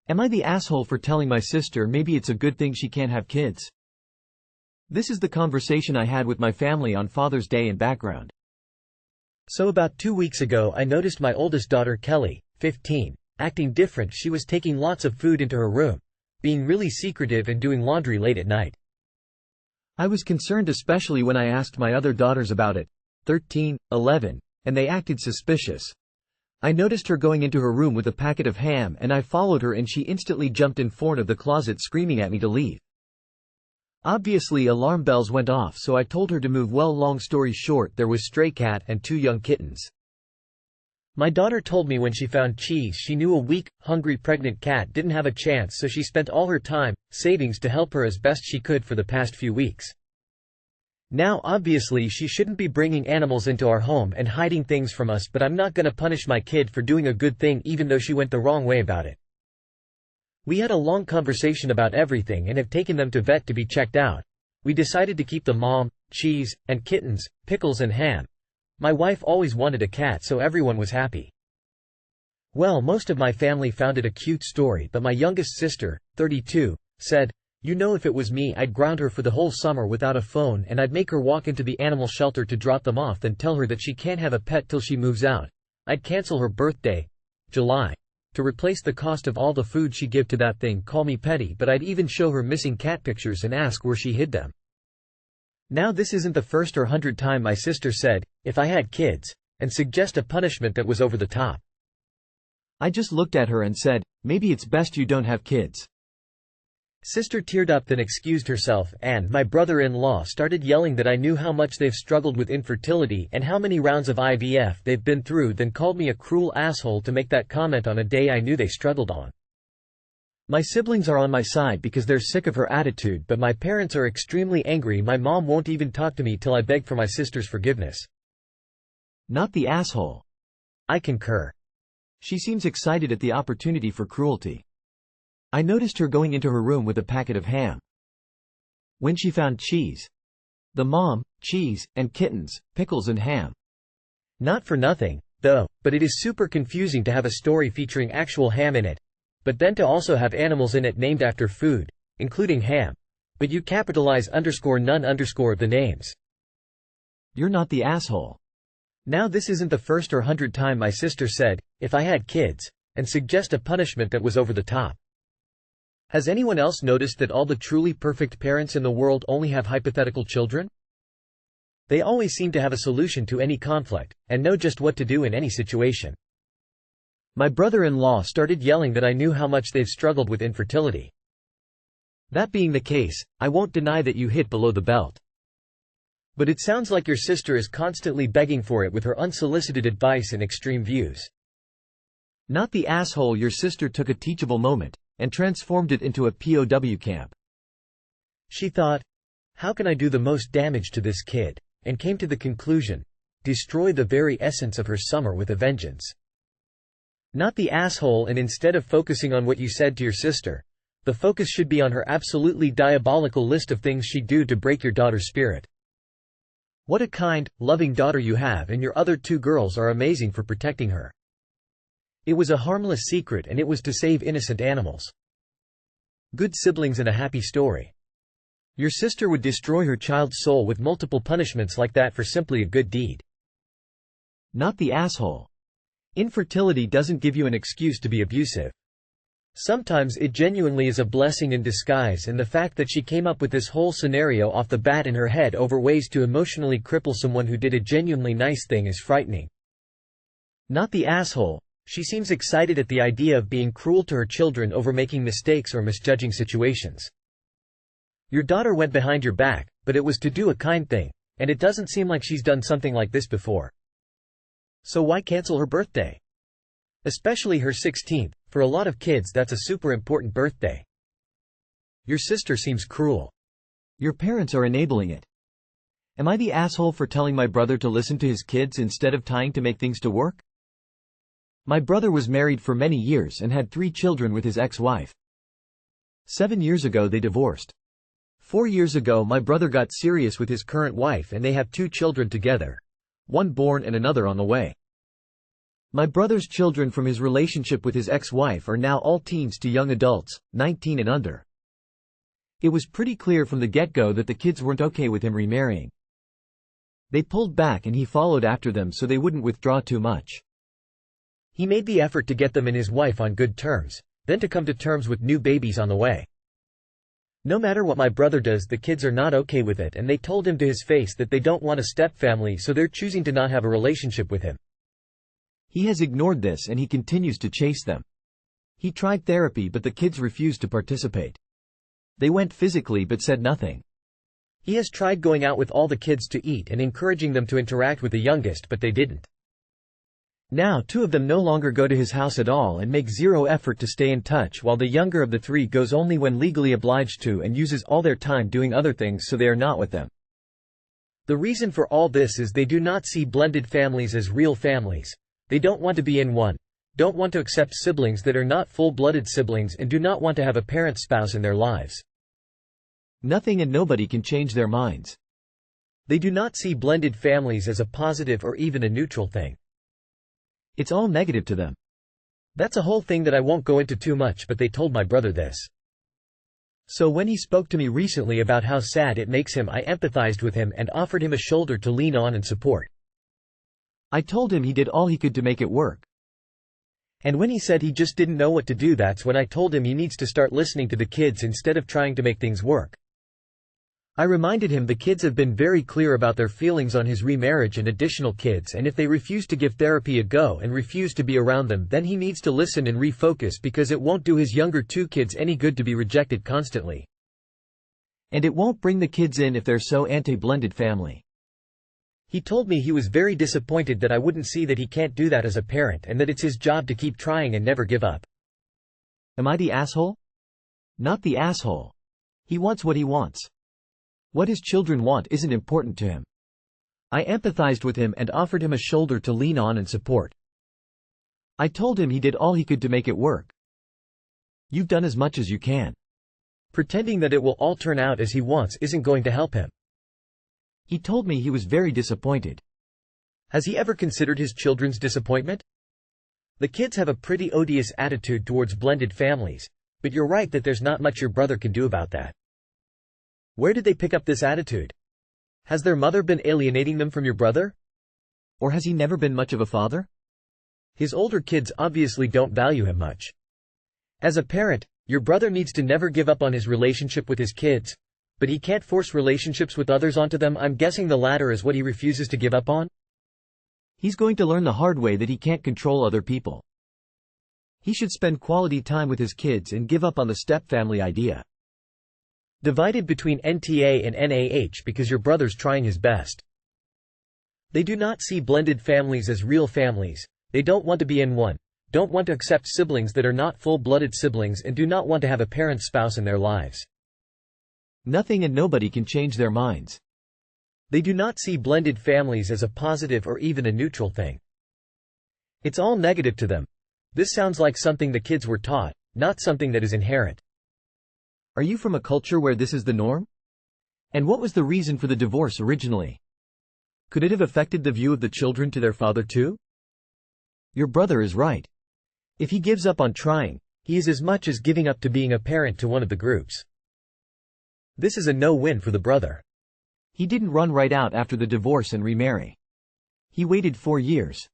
Am I the asshole for telling my sister maybe it's a good thing she can't have kids? This is the conversation I had with my family on Father's Day in background. So about 2 weeks ago I noticed my oldest daughter Kelly, 15, acting different. She was taking lots of food into her room, being really secretive and doing laundry late at night. I was concerned especially when I asked my other daughters about it, 13, 11, and they acted suspicious. I noticed her going into her room with a packet of ham and I followed her and she instantly jumped in front of the closet screaming at me to leave. Obviously alarm bells went off, so I told her to move. Well, long story short, there was stray cat and 2 young kittens. My daughter told me when she found Cheese she knew a weak, hungry pregnant cat didn't have a chance, so she spent all her time, savings to help her as best she could for the past few weeks. Now obviously she shouldn't be bringing animals into our home and hiding things from us, but I'm not gonna punish my kid for doing a good thing even though she went the wrong way about it. We had a long conversation about everything and have taken them to vet to be checked out. We decided to keep the mom, Cheese, and kittens, Pickles and Ham. My wife always wanted a cat, so everyone was happy. Well, most of my family found it a cute story, but my youngest sister, 32, said, "You know, if it was me, I'd ground her for the whole summer without a phone and I'd make her walk into the animal shelter to drop them off, then tell her that she can't have a pet till she moves out. I'd cancel her birthday, July, to replace the cost of all the food she give to that thing. Call me petty, but I'd even show her missing cat pictures and ask where she hid them." Now this isn't the first or 100th time my sister said, "If I had kids," and suggest a punishment that was over the top. I just looked at her and said, "Maybe it's best you don't have kids." Sister teared up, then excused herself, and my brother-in-law started yelling that I knew how much they've struggled with infertility and how many rounds of IVF they've been through, then called me a cruel asshole to make that comment on a day I knew they struggled on. My siblings are on my side because they're sick of her attitude, but my parents are extremely angry. My mom won't even talk to me till I beg for my sister's forgiveness. Not the asshole. I concur. She seems excited at the opportunity for cruelty. I noticed her going into her room with a packet of ham. When she found Cheese, the mom, Cheese, and kittens, Pickles and Ham. Not for nothing, though, but it is super confusing to have a story featuring actual ham in it, but then to also have animals in it named after food, including ham. But you capitalize _none_ the names. You're not the asshole. Now this isn't the first or 100th time my sister said, "If I had kids," and suggest a punishment that was over the top. Has anyone else noticed that all the truly perfect parents in the world only have hypothetical children? They always seem to have a solution to any conflict, and know just what to do in any situation. My brother-in-law started yelling that I knew how much they've struggled with infertility. That being the case, I won't deny that you hit below the belt. But it sounds like your sister is constantly begging for it with her unsolicited advice and extreme views. Not the asshole. Your sister took a teachable moment and transformed it into a POW camp. She thought, "How can I do the most damage to this kid?" and came to the conclusion, destroy the very essence of her summer with a vengeance. Not the asshole. And instead of focusing on what you said to your sister, the focus should be on her absolutely diabolical list of things she'd do to break your daughter's spirit. What a kind, loving daughter you have, and your other 2 girls are amazing for protecting her. It was a harmless secret and it was to save innocent animals. Good siblings and a happy story. Your sister would destroy her child's soul with multiple punishments like that for simply a good deed. Not the asshole. Infertility doesn't give you an excuse to be abusive. Sometimes it genuinely is a blessing in disguise, and the fact that she came up with this whole scenario off the bat in her head over ways to emotionally cripple someone who did a genuinely nice thing is frightening. Not the asshole. She seems excited at the idea of being cruel to her children over making mistakes or misjudging situations. Your daughter went behind your back, but it was to do a kind thing, and it doesn't seem like she's done something like this before. So why cancel her birthday? Especially her 16th, for a lot of kids that's a super important birthday. Your sister seems cruel. Your parents are enabling it. Am I the asshole for telling my brother to listen to his kids instead of trying to make things to work? My brother was married for many years and had 3 children with his ex-wife. 7 years ago they divorced. 4 years ago my brother got serious with his current wife and they have 2 children together. One born and another on the way. My brother's children from his relationship with his ex-wife are now all teens to young adults, 19 and under. It was pretty clear from the get-go that the kids weren't okay with him remarrying. They pulled back and he followed after them so they wouldn't withdraw too much. He made the effort to get them and his wife on good terms, then to come to terms with new babies on the way. No matter what my brother does, the kids are not okay with it, and they told him to his face that they don't want a stepfamily, so they're choosing to not have a relationship with him. He has ignored this and he continues to chase them. He tried therapy but the kids refused to participate. They went physically but said nothing. He has tried going out with all the kids to eat and encouraging them to interact with the youngest, but they didn't. Now 2 of them no longer go to his house at all and make zero effort to stay in touch, while the younger of the 3 goes only when legally obliged to and uses all their time doing other things, so they are not with them. The reason for all this is they do not see blended families as real families. They don't want to be in one, don't want to accept siblings that are not full-blooded siblings, and do not want to have a parent spouse in their lives. Nothing and nobody can change their minds. They do not see blended families as a positive or even a neutral thing. It's all negative to them. That's a whole thing that I won't go into too much, but they told my brother this. So when he spoke to me recently about how sad it makes him, I empathized with him and offered him a shoulder to lean on and support. I told him he did all he could to make it work. And when he said he just didn't know what to do, that's when I told him he needs to start listening to the kids instead of trying to make things work. I reminded him the kids have been very clear about their feelings on his remarriage and additional kids, and if they refuse to give therapy a go and refuse to be around them, then he needs to listen and refocus, because it won't do his younger 2 kids any good to be rejected constantly. And it won't bring the kids in if they're so anti-blended family. He told me he was very disappointed that I wouldn't see that he can't do that as a parent, and that it's his job to keep trying and never give up. Am I the asshole? Not the asshole. He wants what he wants. What his children want isn't important to him. I empathized with him and offered him a shoulder to lean on and support. I told him he did all he could to make it work. You've done as much as you can. Pretending that it will all turn out as he wants isn't going to help him. He told me he was very disappointed. Has he ever considered his children's disappointment? The kids have a pretty odious attitude towards blended families, but you're right that there's not much your brother can do about that. Where did they pick up this attitude? Has their mother been alienating them from your brother? Or has he never been much of a father? His older kids obviously don't value him much. As a parent, your brother needs to never give up on his relationship with his kids, but he can't force relationships with others onto them. I'm guessing the latter is what he refuses to give up on? He's going to learn the hard way that he can't control other people. He should spend quality time with his kids and give up on the stepfamily idea. Divided between NTA and NAH because your brother's trying his best. They do not see blended families as real families. They don't want to be in one, don't want to accept siblings that are not full-blooded siblings, and do not want to have a parent spouse in their lives. Nothing and nobody can change their minds. They do not see blended families as a positive or even a neutral thing. It's all negative to them. This sounds like something the kids were taught, not something that is inherent. Are you from a culture where this is the norm? And what was the reason for the divorce originally? Could it have affected the view of the children to their father too? Your brother is right. If he gives up on trying, he is as much as giving up to being a parent to one of the groups. This is a no-win for the brother. He didn't run right out after the divorce and remarry. He waited 4 years.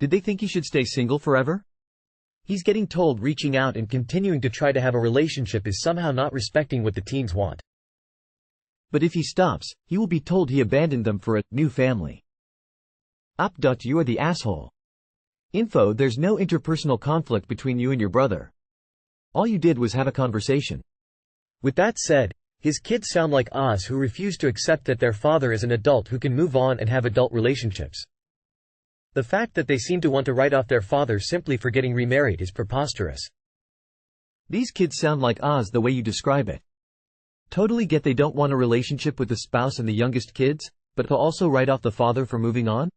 Did they think he should stay single forever? He's getting told reaching out and continuing to try to have a relationship is somehow not respecting what the teens want. But if he stops, he will be told he abandoned them for a new family. You are the asshole. Info: there's no interpersonal conflict between you and your brother. All you did was have a conversation. With that said, his kids sound like Oz, who refuse to accept that their father is an adult who can move on and have adult relationships. The fact that they seem to want to write off their father simply for getting remarried is preposterous. These kids sound like Oz the way you describe it. Totally get they don't want a relationship with the spouse and the youngest kids, but they'll also write off the father for moving on?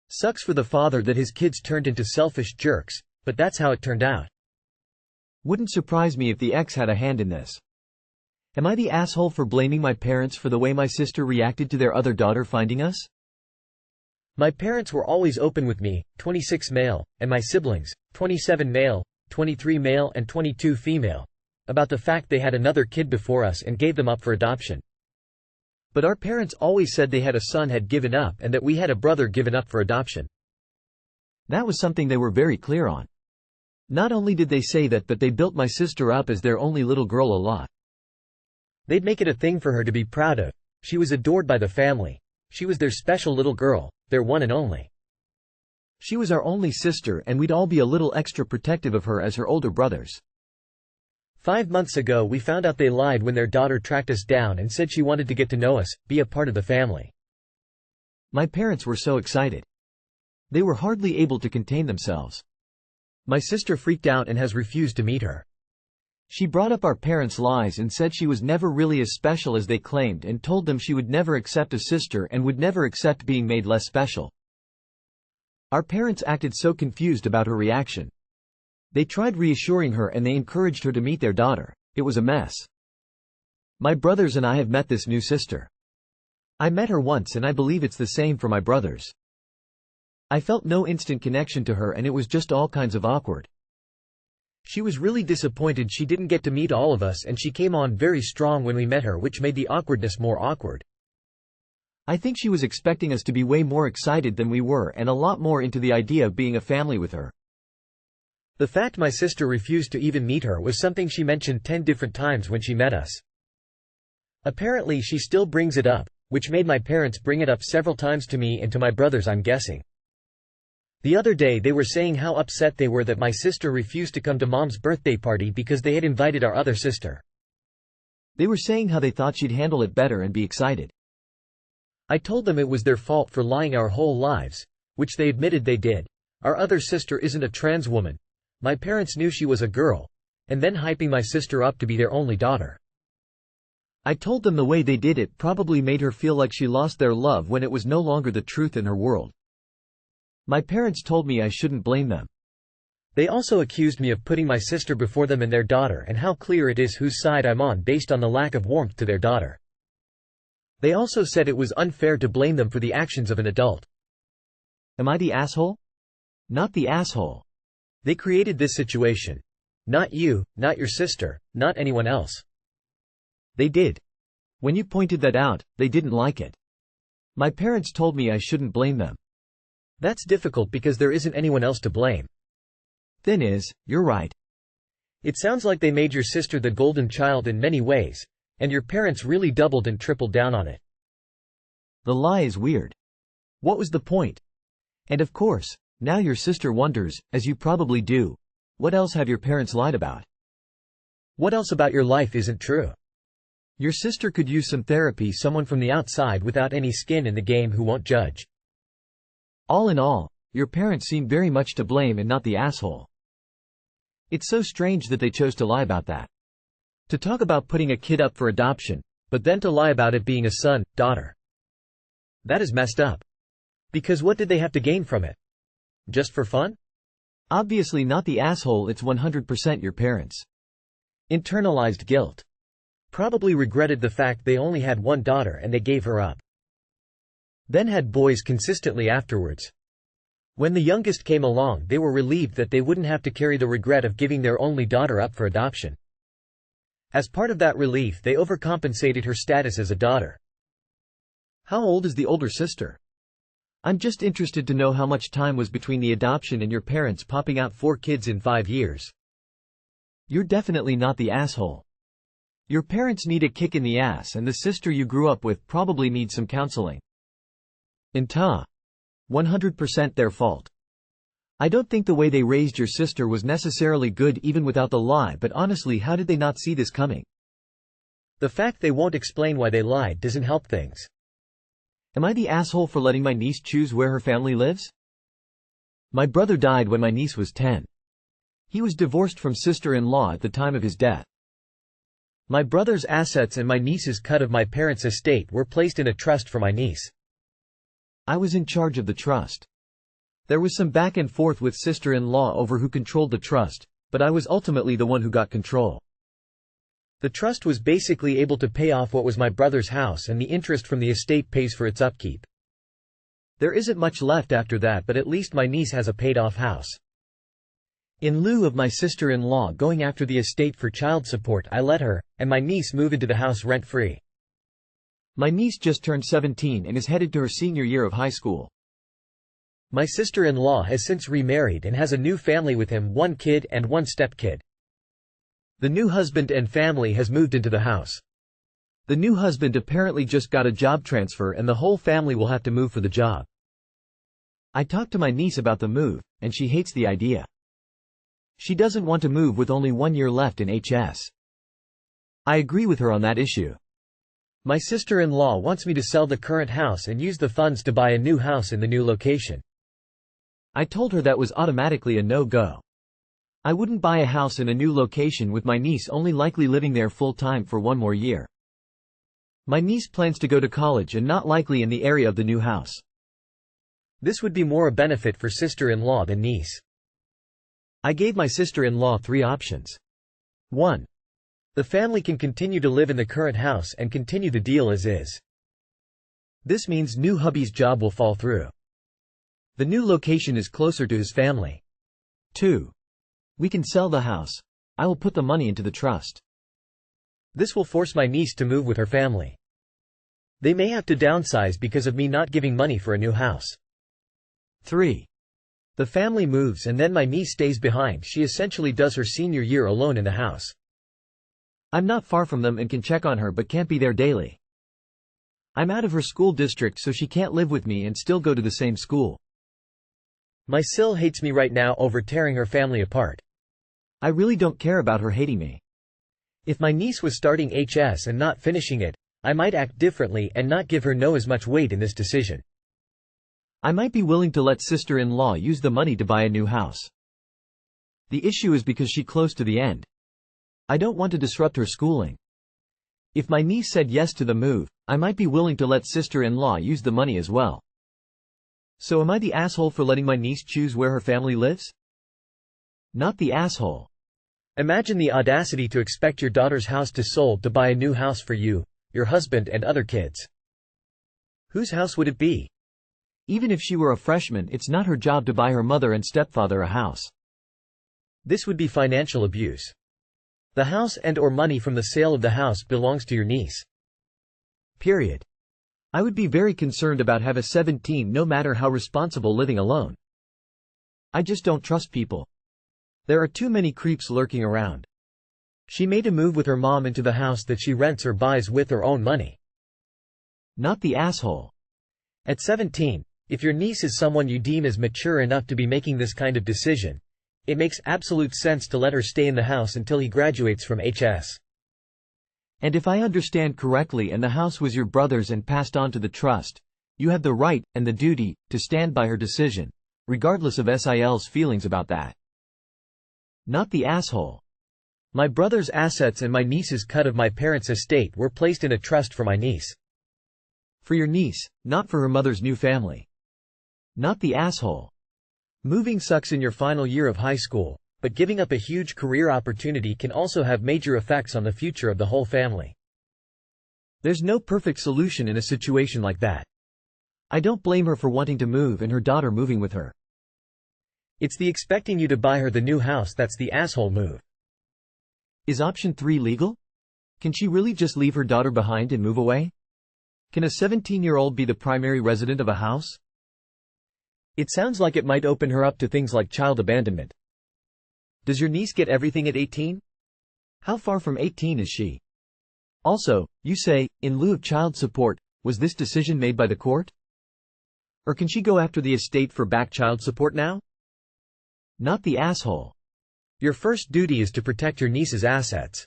Sucks for the father that his kids turned into selfish jerks, but that's how it turned out. Wouldn't surprise me if the ex had a hand in this. Am I the asshole for blaming my parents for the way my sister reacted to their other daughter finding us? My parents were always open with me, 26 male, and my siblings, 27 male, 23 male and 22 female, about the fact they had another kid before us and gave them up for adoption. But our parents always said they had a son had given up and that we had a brother given up for adoption. That was something they were very clear on. Not only did they say that, but they built my sister up as their only little girl a lot. They'd make it a thing for her to be proud of. She was adored by the family. She was their special little girl, their one and only. She was our only sister, and we'd all be a little extra protective of her as her older brothers. 5 months ago we found out they lied when their daughter tracked us down and said she wanted to get to know us, be a part of the family. My parents were so excited. They were hardly able to contain themselves. My sister freaked out and has refused to meet her. She brought up our parents' lies and said she was never really as special as they claimed, and told them she would never accept a sister and would never accept being made less special. Our parents acted so confused about her reaction. They tried reassuring her and they encouraged her to meet their daughter. It was a mess. My brothers and I have met this new sister. I met her once and I believe it's the same for my brothers. I felt no instant connection to her and it was just all kinds of awkward. She was really disappointed she didn't get to meet all of us, and she came on very strong when we met her, which made the awkwardness more awkward. I think she was expecting us to be way more excited than we were and a lot more into the idea of being a family with her. The fact my sister refused to even meet her was something she mentioned 10 different times when she met us. Apparently she still brings it up, which made my parents bring it up several times to me and to my brothers, I'm guessing. The other day they were saying how upset they were that my sister refused to come to Mom's birthday party because they had invited our other sister. They were saying how they thought she'd handle it better and be excited. I told them it was their fault for lying our whole lives, which they admitted they did. Our other sister isn't a trans woman. My parents knew she was a girl, and then hyping my sister up to be their only daughter. I told them the way they did it probably made her feel like she lost their love when it was no longer the truth in her world. My parents told me I shouldn't blame them. They also accused me of putting my sister before them and their daughter, and how clear it is whose side I'm on based on the lack of warmth to their daughter. They also said it was unfair to blame them for the actions of an adult. Am I the asshole? Not the asshole. They created this situation. Not you, not your sister, not anyone else. They did. When you pointed that out, they didn't like it. My parents told me I shouldn't blame them. That's difficult because there isn't anyone else to blame. Thing is, you're right. It sounds like they made your sister the golden child in many ways, and your parents really doubled and tripled down on it. The lie is weird. What was the point? And of course, now your sister wonders, as you probably do, what else have your parents lied about? What else about your life isn't true? Your sister could use some therapy, someone from the outside without any skin in the game who won't judge. All in all, your parents seem very much to blame and not the asshole. It's so strange that they chose to lie about that. To talk about putting a kid up for adoption, but then to lie about it being a son, daughter. That is messed up. Because what did they have to gain from it? Just for fun? Obviously not the asshole, it's 100% your parents. Internalized guilt. Probably regretted the fact they only had one daughter and they gave her up. Then had boys consistently afterwards. When the youngest came along, they were relieved that they wouldn't have to carry the regret of giving their only daughter up for adoption. As part of that relief, they overcompensated her status as a daughter. How old is the older sister? I'm just interested to know how much time was between the adoption and your parents popping out 4 kids in 5 years. You're definitely not the asshole. Your parents need a kick in the ass, and the sister you grew up with probably needs some counseling. 100% their fault. I don't think the way they raised your sister was necessarily good even without the lie, but honestly, how did they not see this coming? The fact they won't explain why they lied doesn't help things. Am I the asshole for letting my niece choose where her family lives? My brother died when my niece was 10. He was divorced from sister-in-law at the time of his death. My brother's assets and my niece's cut of my parents' estate were placed in a trust for my niece. I was in charge of the trust. There was some back and forth with sister-in-law over who controlled the trust, but I was ultimately the one who got control. The trust was basically able to pay off what was my brother's house, and the interest from the estate pays for its upkeep. There isn't much left after that, but at least my niece has a paid-off house. In lieu of my sister-in-law going after the estate for child support, I let her and my niece move into the house rent-free. My niece just turned 17 and is headed to her senior year of high school. My sister-in-law has since remarried and has a new family with him, 1 kid and 1 stepkid. The new husband and family has moved into the house. The new husband apparently just got a job transfer and the whole family will have to move for the job. I talked to my niece about the move, and she hates the idea. She doesn't want to move with only 1 year left in HS. I agree with her on that issue. My sister-in-law wants me to sell the current house and use the funds to buy a new house in the new location. I told her that was automatically a no-go. I wouldn't buy a house in a new location with my niece only likely living there full-time for 1 more year. My niece plans to go to college and not likely in the area of the new house. This would be more a benefit for sister-in-law than niece. I gave my sister-in-law 3 options. 1. The family can continue to live in the current house and continue the deal as is. This means new hubby's job will fall through. The new location is closer to his family. 2. We can sell the house. I will put the money into the trust. This will force my niece to move with her family. They may have to downsize because of me not giving money for a new house. 3. The family moves and then my niece stays behind. She essentially does her senior year alone in the house. I'm not far from them and can check on her but can't be there daily. I'm out of her school district so she can't live with me and still go to the same school. My sil hates me right now over tearing her family apart. I really don't care about her hating me. If my niece was starting HS and not finishing it, I might act differently and not give her as much weight in this decision. I might be willing to let sister-in-law use the money to buy a new house. The issue is because she's close to the end. I don't want to disrupt her schooling. If my niece said yes to the move, I might be willing to let sister-in-law use the money as well. So am I the asshole for letting my niece choose where her family lives? Not the asshole. Imagine the audacity to expect your daughter's house to sold to buy a new house for you, your husband and other kids. Whose house would it be? Even if she were a freshman, it's not her job to buy her mother and stepfather a house. This would be financial abuse. The house and/or money from the sale of the house belongs to your niece. Period. I would be very concerned about having a 17 no matter how responsible living alone. I just don't trust people. There are too many creeps lurking around. She made a move with her mom into the house that she rents or buys with her own money. Not the asshole. At 17, if your niece is someone you deem as mature enough to be making this kind of decision, it makes absolute sense to let her stay in the house until he graduates from HS. And if I understand correctly and the house was your brother's and passed on to the trust, you have the right, and the duty, to stand by her decision, regardless of SIL's feelings about that. Not the asshole. My brother's assets and my niece's cut of my parents' estate were placed in a trust for my niece. For your niece, not for her mother's new family. Not the asshole. Moving sucks in your final year of high school, but giving up a huge career opportunity can also have major effects on the future of the whole family. There's no perfect solution in a situation like that. I don't blame her for wanting to move and her daughter moving with her. It's the expecting you to buy her the new house that's the asshole move. Is option 3 legal? Can she really just leave her daughter behind and move away? Can a 17-year-old be the primary resident of a house? It sounds like it might open her up to things like child abandonment. Does your niece get everything at 18? How far from 18 is she? Also, you say, in lieu of child support, was this decision made by the court? Or can she go after the estate for back child support now? Not the asshole. Your first duty is to protect your niece's assets.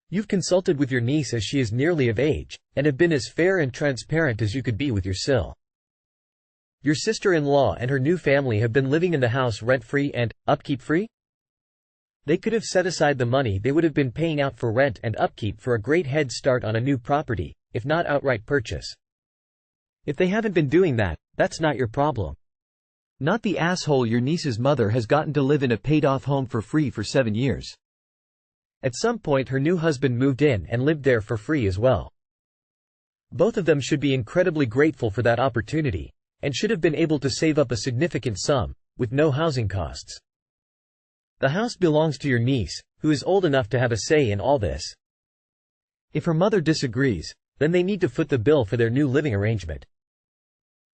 You've consulted with your niece as she is nearly of age, and have been as fair and transparent as you could be with your sil. Your sister-in-law and her new family have been living in the house rent-free and upkeep-free? They could have set aside the money they would have been paying out for rent and upkeep for a great head start on a new property, if not outright purchase. If they haven't been doing that, that's not your problem. Not the asshole your niece's mother has gotten to live in a paid-off home for free for 7 years. At some point her new husband moved in and lived there for free as well. Both of them should be incredibly grateful for that opportunity, and should have been able to save up a significant sum, with no housing costs. The house belongs to your niece, who is old enough to have a say in all this. If her mother disagrees, then they need to foot the bill for their new living arrangement.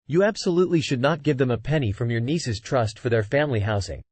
You absolutely should not give them a penny from your niece's trust for their family housing.